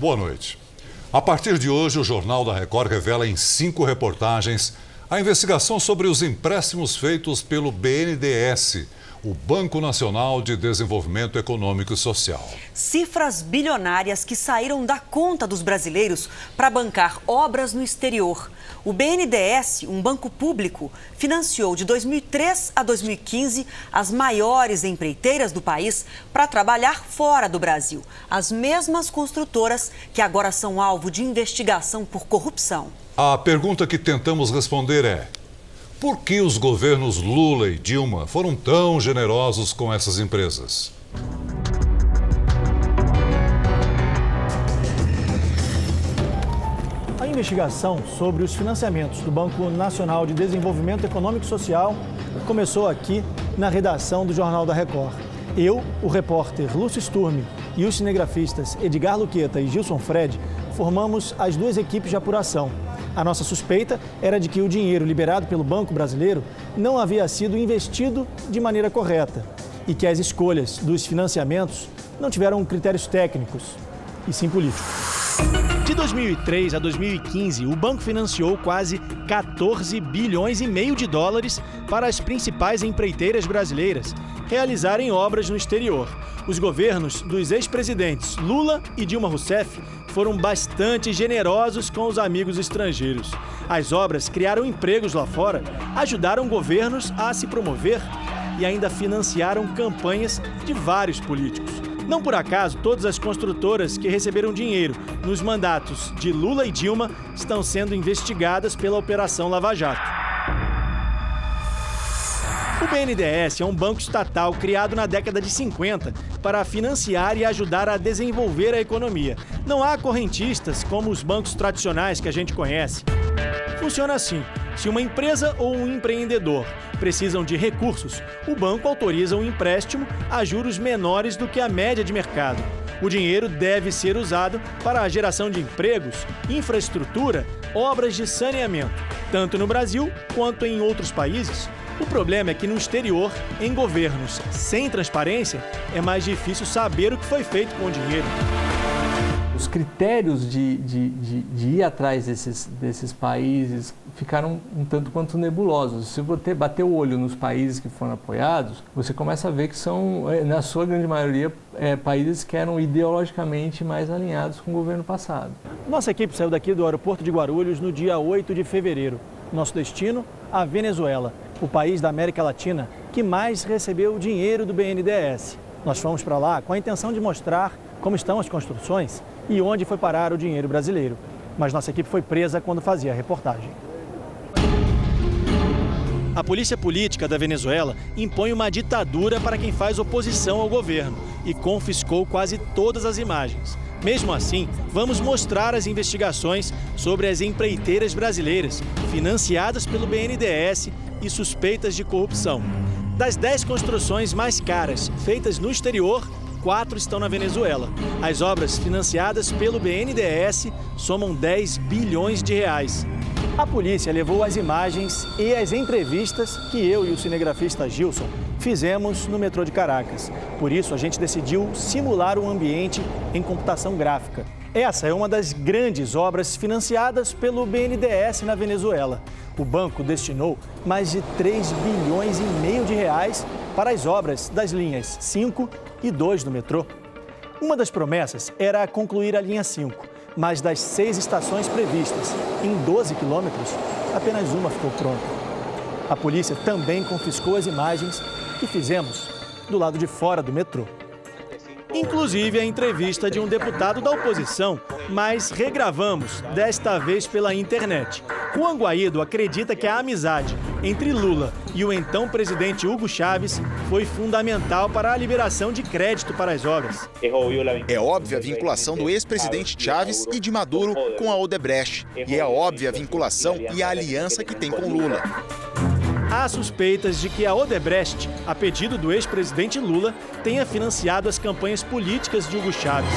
Boa noite. A partir de hoje, o Jornal da Record revela em 5 reportagens a investigação sobre os empréstimos feitos pelo BNDES, o Banco Nacional de Desenvolvimento Econômico e Social. Cifras bilionárias que saíram da conta dos brasileiros para bancar obras no exterior. O BNDES, um banco público, financiou de 2003 a 2015 as maiores empreiteiras do país para trabalhar fora do Brasil. As mesmas construtoras que agora são alvo de investigação por corrupção. A pergunta que tentamos responder é: por que os governos Lula e Dilma foram tão generosos com essas empresas? A investigação sobre os financiamentos do Banco Nacional de Desenvolvimento Econômico e Social começou aqui na redação do Jornal da Record. Eu, o repórter Lúcio Sturmi e os cinegrafistas Edgar Luqueta e Gilson Fred formamos as 2 equipes de apuração. A nossa suspeita era de que o dinheiro liberado pelo Banco Brasileiro não havia sido investido de maneira correta e que as escolhas dos financiamentos não tiveram critérios técnicos, e sim políticos. De 2003 a 2015, o banco financiou quase 14 bilhões e meio de dólares para as principais empreiteiras brasileiras realizarem obras no exterior. Os governos dos ex-presidentes Lula e Dilma Rousseff foram bastante generosos com os amigos estrangeiros. As obras criaram empregos lá fora, ajudaram governos a se promover e ainda financiaram campanhas de vários políticos. Não por acaso, todas as construtoras que receberam dinheiro nos mandatos de Lula e Dilma estão sendo investigadas pela Operação Lava Jato. O BNDES é um banco estatal criado na década de 50 para financiar e ajudar a desenvolver a economia. Não há correntistas como os bancos tradicionais que a gente conhece. Funciona assim: se uma empresa ou um empreendedor precisam de recursos, o banco autoriza um empréstimo a juros menores do que a média de mercado. O dinheiro deve ser usado para a geração de empregos, infraestrutura, obras de saneamento, tanto no Brasil quanto em outros países. O problema é que no exterior, em governos sem transparência, é mais difícil saber o que foi feito com o dinheiro. Os critérios de ir atrás desses países ficaram um tanto quanto nebulosos. Se você bater o olho nos países que foram apoiados, você começa a ver que são, na sua grande maioria, países que eram ideologicamente mais alinhados com o governo passado. Nossa equipe saiu daqui do aeroporto de Guarulhos no dia 8 de fevereiro. Nosso destino, a Venezuela, o país da América Latina que mais recebeu dinheiro do BNDES. Nós fomos para lá com a intenção de mostrar como estão as construções e onde foi parar o dinheiro brasileiro. Mas nossa equipe foi presa quando fazia a reportagem. A polícia política da Venezuela impõe uma ditadura para quem faz oposição ao governo e confiscou quase todas as imagens. Mesmo assim, vamos mostrar as investigações sobre as empreiteiras brasileiras financiadas pelo BNDES e suspeitas de corrupção. Das 10 construções mais caras feitas no exterior, 4 estão na Venezuela. As obras financiadas pelo BNDES somam 10 bilhões de reais. A polícia levou as imagens e as entrevistas que eu e o cinegrafista Gilson fizemos no metrô de Caracas. Por isso, a gente decidiu simular um ambiente em computação gráfica. Essa é uma das grandes obras financiadas pelo BNDES na Venezuela. O banco destinou mais de 3 bilhões e meio de reais para as obras das linhas 5 e 2 do metrô. Uma das promessas era concluir a linha 5, mas das 6 estações previstas, em 12 quilômetros, apenas uma ficou pronta. A polícia também confiscou as imagens que fizemos do lado de fora do metrô. Inclusive a entrevista de um deputado da oposição, mas regravamos, desta vez pela internet. Juan Guaido acredita que a amizade entre Lula e o então presidente Hugo Chávez foi fundamental para a liberação de crédito para as obras. É óbvia a vinculação do ex-presidente Chávez e de Maduro com a Odebrecht. E é óbvia a vinculação e a aliança que tem com Lula. Há suspeitas de que a Odebrecht, a pedido do ex-presidente Lula, tenha financiado as campanhas políticas de Hugo Chávez.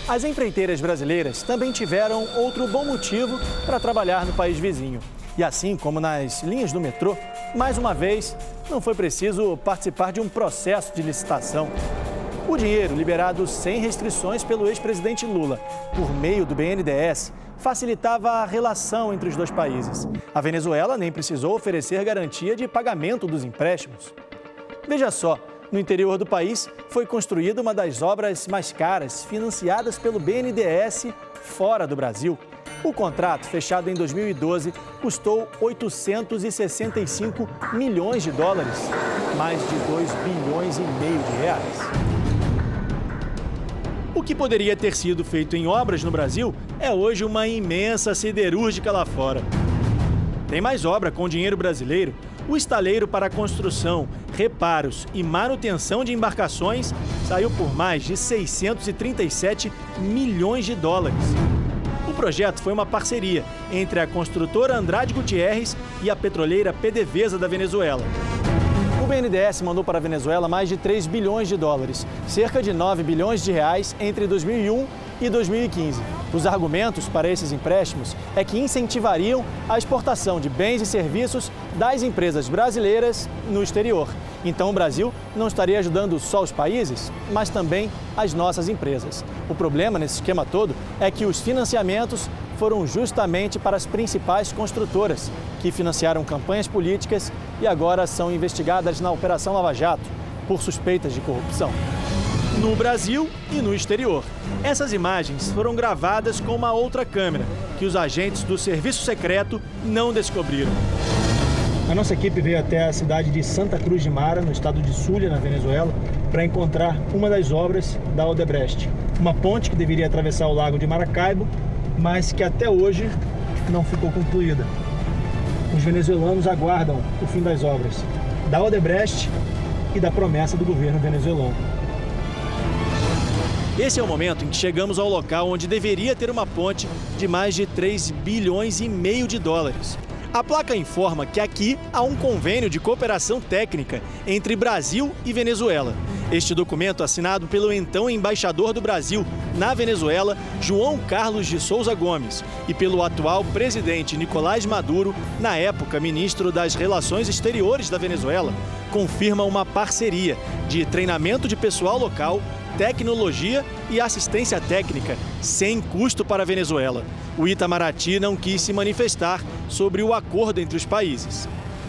As empreiteiras brasileiras também tiveram outro bom motivo para trabalhar no país vizinho. E assim como nas linhas do metrô, mais uma vez, não foi preciso participar de um processo de licitação. O dinheiro, liberado sem restrições pelo ex-presidente Lula, por meio do BNDES, facilitava a relação entre os dois países. A Venezuela nem precisou oferecer garantia de pagamento dos empréstimos. Veja só, no interior do país foi construída uma das obras mais caras financiadas pelo BNDES fora do Brasil. O contrato, fechado em 2012, custou 865 milhões de dólares, mais de 2,5 bilhões de reais. O que poderia ter sido feito em obras no Brasil é hoje uma imensa siderúrgica lá fora. Tem mais obra com dinheiro brasileiro. O estaleiro para construção, reparos e manutenção de embarcações saiu por mais de 637 milhões de dólares. O projeto foi uma parceria entre a construtora Andrade Gutierrez e a petroleira PDVSA da Venezuela. O BNDES mandou para a Venezuela mais de 3 bilhões de dólares, cerca de 9 bilhões de reais entre 2001 e 2015. Os argumentos para esses empréstimos é que incentivariam a exportação de bens e serviços das empresas brasileiras no exterior. Então o Brasil não estaria ajudando só os países, mas também as nossas empresas. O problema nesse esquema todo é que os financiamentos foram justamente para as principais construtoras, que financiaram campanhas políticas e agora são investigadas na Operação Lava Jato por suspeitas de corrupção. No Brasil e no exterior. Essas imagens foram gravadas com uma outra câmera, que os agentes do Serviço Secreto não descobriram. A nossa equipe veio até a cidade de Santa Cruz de Mara, no estado de Zulia, na Venezuela, para encontrar uma das obras da Odebrecht. Uma ponte que deveria atravessar o lago de Maracaibo, mas que até hoje não ficou concluída. Os venezuelanos aguardam o fim das obras da Odebrecht e da promessa do governo venezuelano. Esse é o momento em que chegamos ao local onde deveria ter uma ponte de mais de 3,5 bilhões de dólares. A placa informa que aqui há um convênio de cooperação técnica entre Brasil e Venezuela. Este documento, assinado pelo então embaixador do Brasil na Venezuela, João Carlos de Souza Gomes, e pelo atual presidente Nicolás Maduro, na época ministro das Relações Exteriores da Venezuela, confirma uma parceria de treinamento de pessoal local, tecnologia e assistência técnica, sem custo para a Venezuela. O Itamaraty não quis se manifestar sobre o acordo entre os países.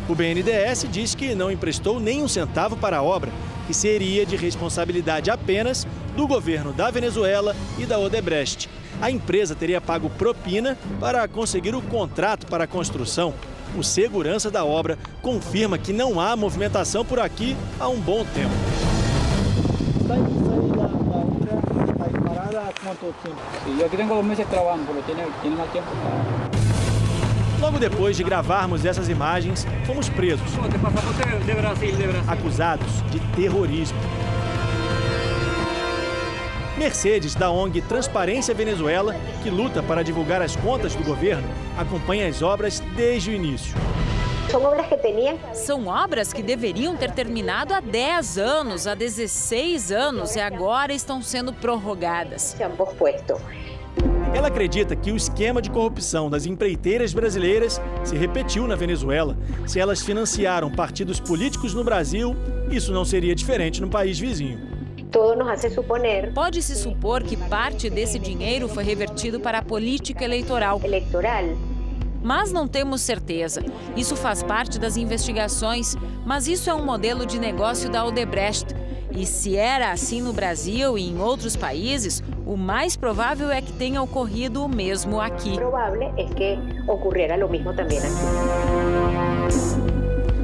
O BNDES diz que não emprestou nem um centavo para a obra, que seria de responsabilidade apenas do governo da Venezuela e da Odebrecht. A empresa teria pago propina para conseguir o contrato para a construção. O segurança da obra confirma que não há movimentação por aqui há um bom tempo. Logo depois de gravarmos essas imagens, fomos presos, acusados de terrorismo. Mercedes, da ONG Transparência Venezuela, que luta para divulgar as contas do governo, acompanha as obras desde o início. São obras que deveriam ter terminado há 10 anos, há 16 anos e agora estão sendo prorrogadas. Ela acredita que o esquema de corrupção das empreiteiras brasileiras se repetiu na Venezuela. Se elas financiaram partidos políticos no Brasil, isso não seria diferente no país vizinho. Pode-se supor que parte desse dinheiro foi revertido para a política eleitoral. Mas não temos certeza. Isso faz parte das investigações, mas isso é um modelo de negócio da Odebrecht. E se era assim no Brasil e em outros países, o mais provável é que tenha ocorrido o mesmo aqui.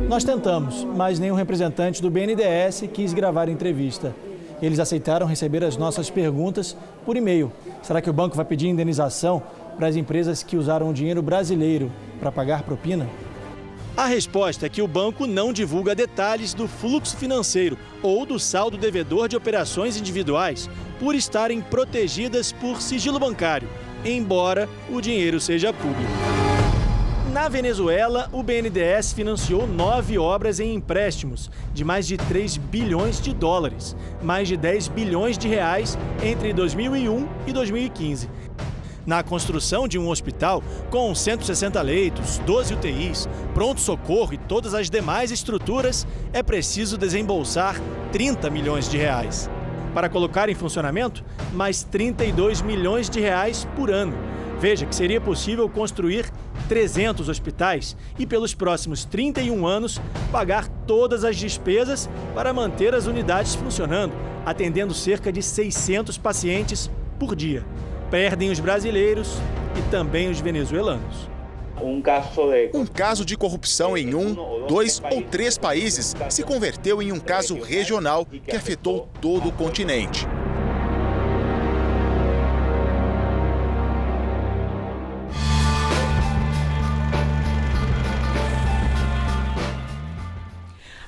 Nós tentamos, mas nenhum representante do BNDES quis gravar a entrevista. Eles aceitaram receber as nossas perguntas por e-mail. Será que o banco vai pedir indenização para as empresas que usaram o dinheiro brasileiro para pagar propina? A resposta é que o banco não divulga detalhes do fluxo financeiro ou do saldo devedor de operações individuais, por estarem protegidas por sigilo bancário, embora o dinheiro seja público. Na Venezuela, o BNDES financiou 9 obras em empréstimos de mais de 3 bilhões de dólares, mais de 10 bilhões de reais entre 2001 e 2015. Na construção de um hospital com 160 leitos, 12 UTIs, pronto-socorro e todas as demais estruturas, é preciso desembolsar 30 milhões de reais. Para colocar em funcionamento, mais 32 milhões de reais por ano. Veja que seria possível construir 300 hospitais e, pelos próximos 31 anos, pagar todas as despesas para manter as unidades funcionando, atendendo cerca de 600 pacientes por dia. Perdem os brasileiros e também os venezuelanos. Um caso de corrupção em 1, 2 ou 3 países se converteu em um caso regional que afetou todo o continente.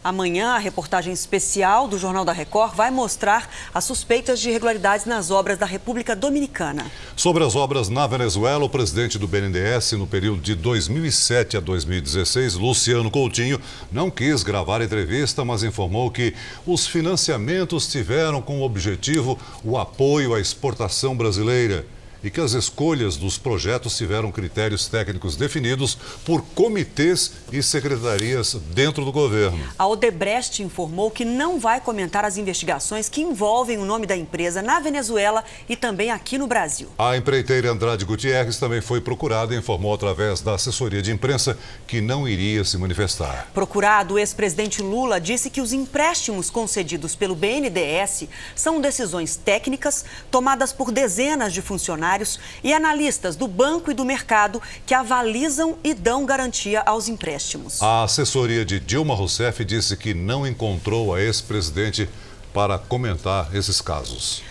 Amanhã, a reportagem especial do Jornal da Record vai mostrar as suspeitas de irregularidades nas obras da República Dominicana. Sobre as obras na Venezuela, o presidente do BNDES, no período de 2007 a 2016, Luciano Coutinho, não quis gravar a entrevista, mas informou que os financiamentos tiveram como objetivo o apoio à exportação brasileira e que as escolhas dos projetos tiveram critérios técnicos definidos por comitês e secretarias dentro do governo. A Odebrecht informou que não vai comentar as investigações que envolvem o nome da empresa na Venezuela e também aqui no Brasil. A empreiteira Andrade Gutierrez também foi procurada e informou através da assessoria de imprensa que não iria se manifestar. Procurado, o ex-presidente Lula disse que os empréstimos concedidos pelo BNDES são decisões técnicas tomadas por dezenas de funcionários e analistas do banco e do mercado que avalizam e dão garantia aos empréstimos. A assessoria de Dilma Rousseff disse que não encontrou a ex-presidente para comentar esses casos.